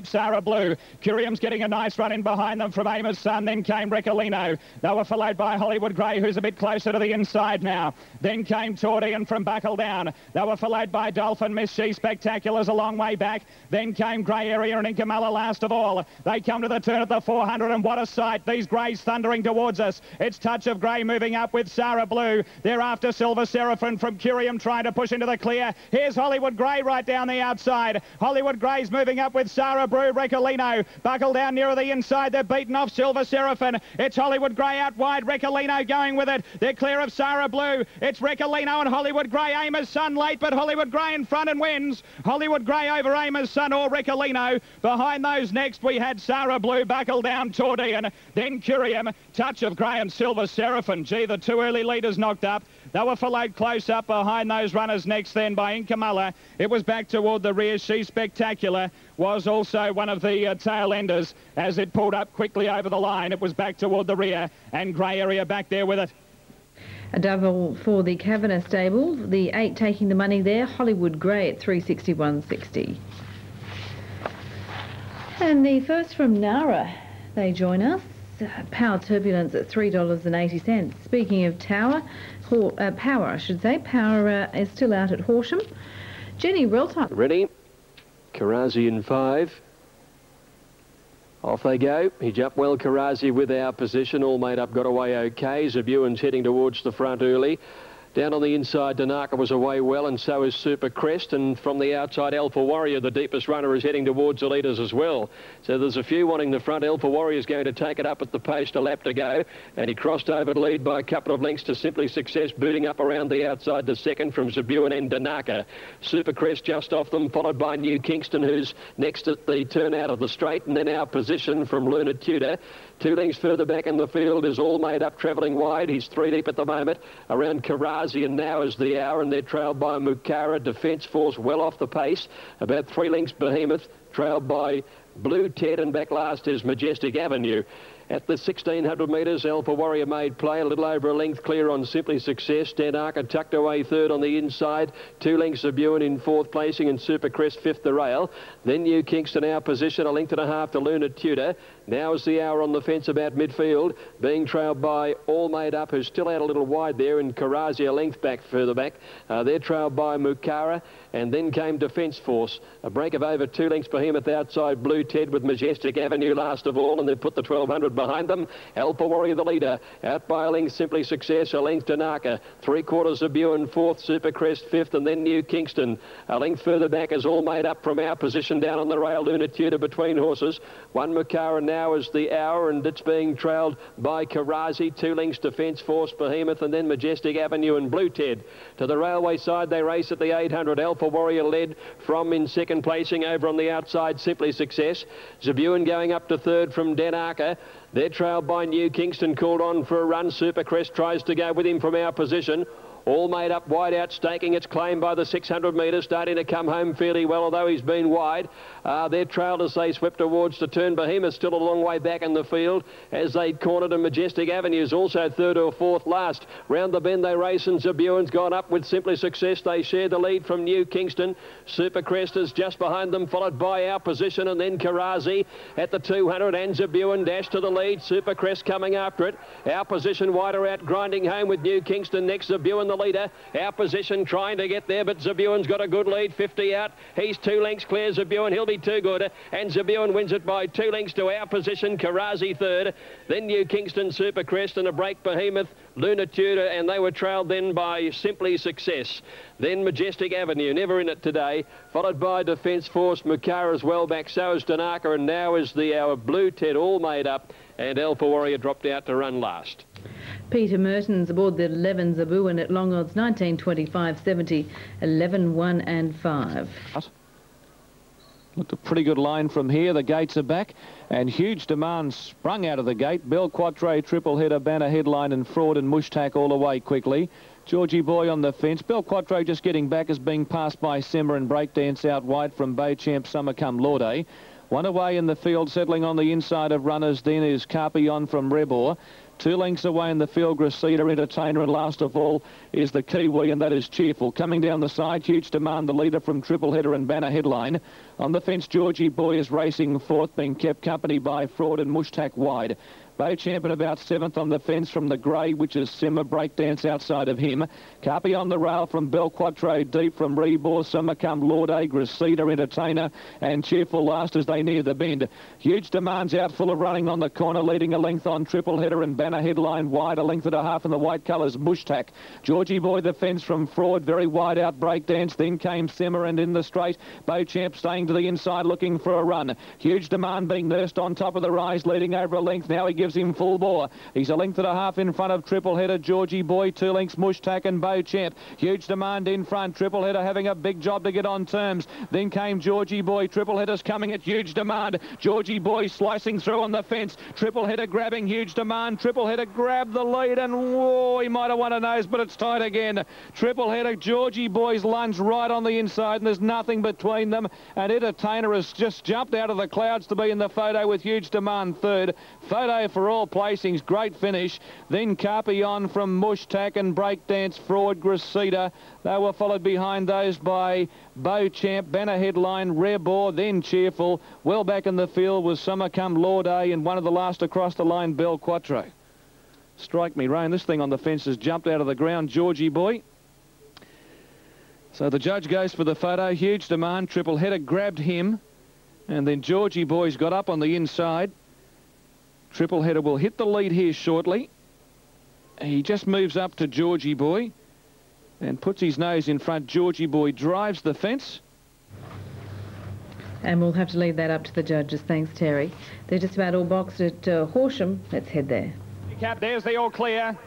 Sarah Blue. Curium's getting a nice run in behind them from Amos Sun. Then came Reccolino. They were followed by Hollywood Grey, who's a bit closer to the inside now. Then came Tordian from Buckle Down. They were followed by Dolphin. Miss She Spectacular's a long way back. Then came Grey Area and Inkamala last of all. They come to the turn at the 400, and what a sight. These greys thundering towards us. It's Touch of Grey moving up with Sarah Blue. Thereafter Silver Seraphim from Curium trying to push into the clear. Here's Hollywood Grey right down the outside. Hollywood Grey's moving up with Sarah Blue. Reccolino, Buckle Down nearer the inside. They're beaten off Silver Seraphim. It's Hollywood Grey out wide. Reccolino going with it. They're clear of Sarah Blue. It's Reccolino and Hollywood Grey. Amos Sun late, but Hollywood Grey in front and wins. Hollywood Grey over Amos Sun or Reccolino. Behind those next we had Sarah Blue, Buckle Down, Tordian, then Curium, Touch of Grey and Silver Seraphim. Gee, the two early leaders knocked up. They were followed close up behind those runners next then by Inkamala. It was back toward the rear. She Spectacular was also one of the tail enders as it pulled up quickly over the line. It was back toward the rear, and Grey Area back there with it. A double for the Kavanagh stable. The 8 taking the money there. Hollywood Grey at 361.60. And the first from Nara, they join us. Power Turbulence at $3.80. Speaking of power, I should say, Power is still out at Horsham. Jenny Reltime. Ready. Karazi in 5. Off they go. He jumped well, Karazi, with our position. All made up, got away okay. Zabuan's heading towards the front early. Down on the inside, Danaka was away well, and so is Super Crest. And from the outside, Alpha Warrior, the deepest runner, is heading towards the leaders as well. So there's a few wanting the front. Alpha Warrior is going to take it up at the post, a lap to go. And he crossed over to lead by a couple of lengths to Simply Success, booting up around the outside to second from Zabuan and Danaka. Super Crest just off them, followed by New Kingston, who's next at the turn out of the straight. And then our position from Luna Tudor. 2 lengths further back in the field is All Made Up, travelling wide. He's 3 deep at the moment around Karazi, and now is the hour, and they're trailed by Mukara. Defence Force well off the pace. About 3 lengths Behemoth, trailed by Blue Ted, and back last is Majestic Avenue. At the 1,600 metres, Alpha Warrior made play, a little over a length clear on Simply Success. Danaka tucked away third on the inside. 2 lengths of Ewan in 4th placing, and Super Crest 5th the rail. Then New Kingston, our position, 1.5 lengths to Luna Tudor. Now is the hour on the fence about midfield, being trailed by All Made Up, who's still out a little wide there, and Karazi a length back further back. They're trailed by Mukara, and then came Defence Force. A break of over 2 lengths Behemoth outside Blue Ted, with Majestic Avenue last of all, and they've put the 1,200 behind them. Alpha Warrior the leader, out by a length Simply Success, a length Danaka, 3/4 of Ewan 4th, Super Crest 5th, and then New Kingston. A length further back is All Made Up from our position down on the rail. Luna Tudor between horses. 1 Mukara now is the hour, and it's being trailed by Karazi. 2 lengths Defence Force, Behemoth, and then Majestic Avenue and Blue Ted. To the railway side, they race at the 800. Alpha Warrior led from in 2nd placing. Over on the outside, Simply Success. Zabuan going up to 3rd from Danaka. They're trailed by New Kingston, called on for a run. Super Crest tries to go with him from our position. All Made Up wide out, staking its claim by the 600 metres, starting to come home fairly well, although he's been wide. They're trailed as they swept towards the turn. Behemoth still a long way back in the field as they cornered, and Majestic Avenue's also 3rd or 4th last. Round the bend they race, and Zabuan's gone up with Simply Success. They share the lead from New Kingston. Super Crest is just behind them, followed by our position, and then Karazi at the 200, and Zabuan dash to the lead. Super Crest coming after it. Our position wider out, grinding home with New Kingston next. Zabuan the leader. Our position trying to get there, but Zabuan's got a good lead, 50 out. He's 2 lengths clear, Zabuan. He'll be too good, and Zabuan wins it by 2 lengths to our position. Karazi 3rd, then New Kingston, Super Crest, and a break Behemoth, Luna Tudor, and they were trailed then by Simply Success. Then Majestic Avenue, never in it today, followed by Defence Force. Mukara's well back, so is Danaka, and now is the hour. Blue Ted All Made Up, and Alpha Warrior dropped out to run last. Peter Mertens aboard the 11 Zabuan at long odds, 19.25.70, 11, 1 and 5. Looked a pretty good line from here. The gates are back, and huge demand sprung out of the gate. Bell Quattro, Triple Header, Banner Headline, and Fraud and Mushtak all away quickly. Georgie Boy on the fence. Bell Quattro just getting back, is being passed by Simmer and Breakdance out wide from Bay Champ Summer Come Lorde. One away in the field, settling on the inside of runners then is Carpion from Rebor. 2 lengths away in the field, Gracida, Entertainer, and last of all is the Kiwi, and that is Cheerful. Coming down the side, Huge Demand, the leader from Triple Header and Banner Headline. On the fence, Georgie Boy is racing fourth, being kept company by Fraud and Mushtak wide. Bow Champion about 7th on the fence from the grey, which is Simmer Breakdance outside of him. Carpi on the rail from Bel Quattro, deep from Rebor, Simmer come Lord A, Gracida, Entertainer, and Cheerful last as they near the bend. Huge Demands out full of running on the corner, leading a length on Triple Header and Banner Headline wide, a length and a half in the white colours, Mushtak. Georgie Boy the fence from Fraud, very wide out Breakdance, then came Simmer, and in the straight, Beauchamp staying to the inside looking for a run. Huge Demand being nursed on top of the rise, leading over a length. Now he gives him full bore. He's a length and a half in front of Triple Header, Georgie Boy, 2 lengths Mushtak and Beauchamp. Huge Demand in front, Triple Header having a big job to get on terms. Then came Georgie Boy, Triple Header's coming at Huge Demand. Georgie Boy slicing through on the fence, Triple Header grabbing Huge Demand. Triple Header grabbed the lead and whoa, he might have won a nose, but it's tight again. Triple Header, Georgie Boy's lunge right on the inside, and there's nothing between them, and Entertainer has just jumped out of the clouds to be in the photo with Huge Demand third. Photo for all placings, great finish. Then Carpion from Mushtak and Breakdance, Fraud, Gracida. They were followed behind those by Beauchamp, Banner Headline, Rebor, then Cheerful. Well back in the field was Summer Come Lord A, and one of the last across the line, Bel Quattro. Strike me, Rain. This thing on the fence has jumped out of the ground, Georgie Boy. So the judge goes for the photo. Huge Demand, Triple Header grabbed him, and then Georgie Boy's got up on the inside. Triple Header will hit the lead here shortly. He just moves up to Georgie Boy and puts his nose in front. Georgie Boy drives the fence. And we'll have to leave that up to the judges. Thanks, Terry. They're just about all boxed at Horsham. Let's head there. Cap, there's the all clear.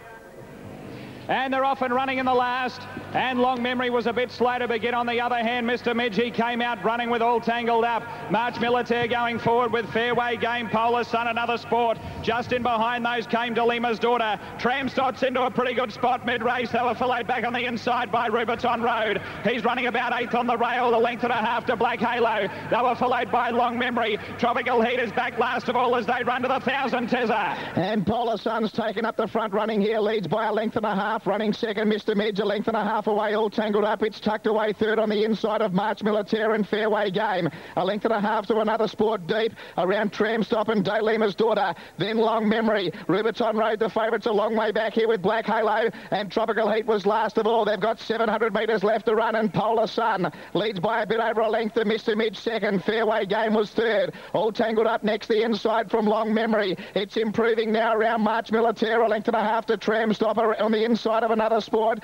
And they're off and running in the last. And Long Memory was a bit slow to begin. On the other hand, Mr. Midgey came out running with all tangled up. March Militaire going forward with Fairway Game, Polar Sun, Another Sport. Just in behind those came Delima's Daughter. Tramstot's into a pretty good spot mid-race. They were followed back on the inside by Rubiton Road. He's running about 8th on the rail, the length and a half to Black Halo. They were followed by Long Memory. Tropical Heat is back last of all as they run to the 1,000 Tezza. And Polar Sun's taken up the front running here, leads by a length and a half. Running second, Mr. Midge, a length and a half away, all tangled up. It's tucked away third on the inside of March Militaire and Fairway Game. A length and a half to Another Sport deep around Tramstop and Dalima's Daughter. Then Long Memory. Rubiton Road, the favourites, a long way back here with Black Halo. And Tropical Heat was last of all. They've got 700 metres left to run, and Polar Sun leads by a bit over a length of Mr. Midge second. Fairway Game was third. All tangled up next the inside from Long Memory. It's improving now around March Militaire, a length and a half to Tramstop on the inside of Another Sport.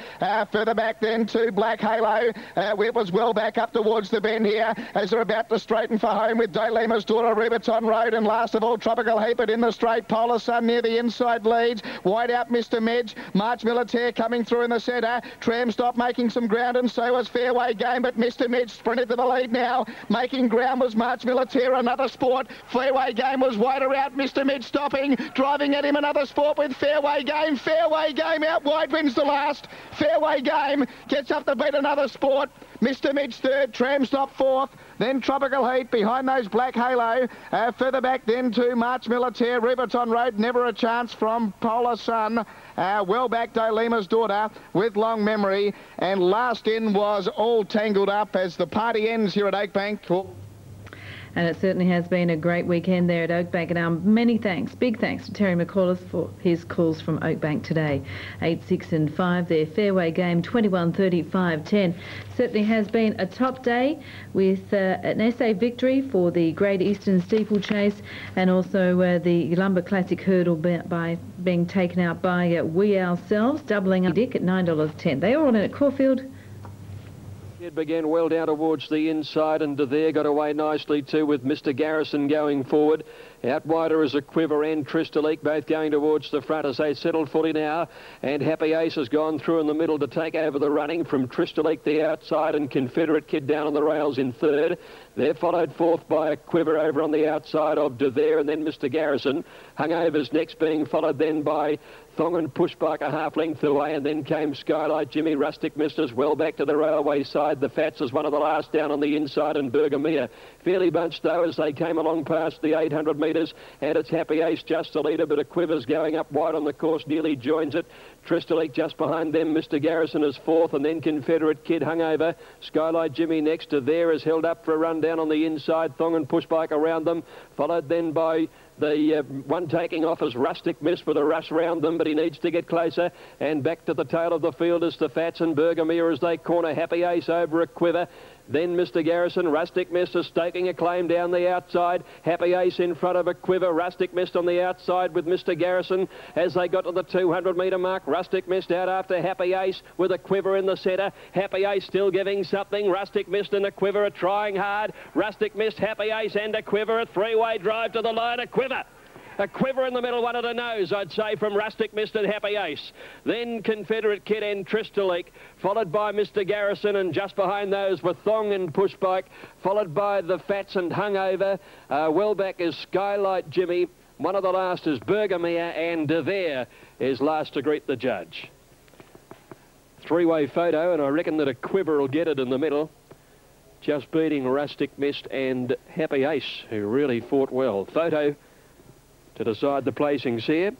Further back then to Black Halo. It was well back up towards the bend here as they're about to straighten for home with Dalima's Daughter, Rubiton Road, and last of all Tropical Heat, but in the straight Polar Sun near the inside leads. Wide out Mr. Midge. March Militaire coming through in the centre. Tramstop making some ground, and so was Fairway Game, but Mr. Midge sprinted to the lead now. Making ground was March Militaire, Another Sport. Fairway Game was wider out. Mr. Midge stopping, driving at him, Another Sport with Fairway Game. Fairway Game out wide wins the last. Fairway Game gets up to beat Another Sport. Mr. Midge third, Tramstop fourth, then Tropical Heat behind those Black Halo. Further back then to March Militaire, Rubiton Road, Never a Chance from Polar Sun. Well back Dalima's Daughter with Long Memory. And last in was All Tangled Up as the party ends here at Oakbank. And it certainly has been a great weekend there at Oakbank. And many thanks, big thanks to Terry McCullough for his calls from Oakbank today. 8, 6 and 5 there. Fairway Game 21, 35, 10. Certainly has been a top day with an SA victory for the Great Eastern Steeplechase, and also the Lumber Classic Hurdle by being taken out by We Ourselves, doubling up Dick at $9.10. They all in at Caulfield. It began well down towards the inside, and De there got away nicely too with Mr. Garrison going forward. Out wider as a Quiver and Crystalique, both going towards the front as they settled fully now. And Happy Ace has gone through in the middle to take over the running from Crystalique the outside, and Confederate Kid down on the rails in third. They're followed fourth by a Quiver over on the outside of De There, and then Mr. Garrison. Hungover's next, being followed then by Thong and Pushbike a half length away, and then came Skylight Jimmy. Rustic Misters well back to the railway side. The Fats is one of the last down on the inside, and Bergamia fairly bunched though as they came along past the 800 metres, and it's Happy Ace just the leader, but a Quiver's going up wide on the course, nearly joins it. Tristalik just behind them. Mr. Garrison is fourth, and then Confederate Kid Hungover. Skylight Jimmy next to There is held up for a run down on the inside. Thong and Pushbike around them, followed then by the one taking off is Rustic Miss with a rush round them, but he needs to get closer. And back to the tail of the field is the Fats and Bergamia as they corner Happy Ace over a Quiver. Then Mr. Garrison, Rustic Mist is staking a claim down the outside. Happy Ace in front of a Quiver. Rustic Mist on the outside with Mr. Garrison as they got to the 200-metre mark. Rustic Mist out after Happy Ace with a Quiver in the centre. Happy Ace still giving something. Rustic Mist and a Quiver are trying hard. Rustic Mist, Happy Ace and a Quiver. A three-way drive to the line. A Quiver. A Quiver in the middle, one at the nose, I'd say, from Rustic Mist and Happy Ace. Then Confederate Kid and Tristalik, followed by Mr. Garrison, and just behind those were Thong and Pushbike, followed by the Fats and Hungover. Well back is Skylight Jimmy. One of the last is Bergamia, and De There is last to greet the judge. Three-way photo, and I reckon that a Quiver will get it in the middle, just beating Rustic Mist and Happy Ace, who really fought well. Photo to decide the placings here.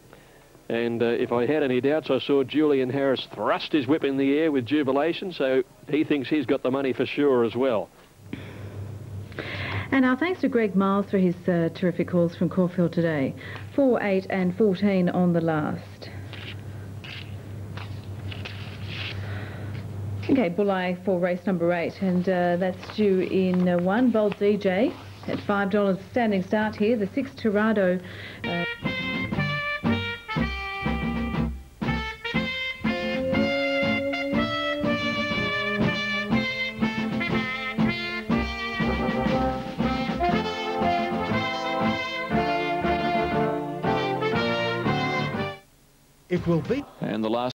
And if I had any doubts, I saw Julian Harris thrust his whip in the air with jubilation, so he thinks he's got the money for sure as well. And our thanks to Greg Miles for his terrific calls from Caulfield today. 4, 8 and 14 on the last. Okay, Bulleye for race number 8, and that's due in 1. Bold DJ at $5 standing start here. The 6 Tirado. It will be. And the last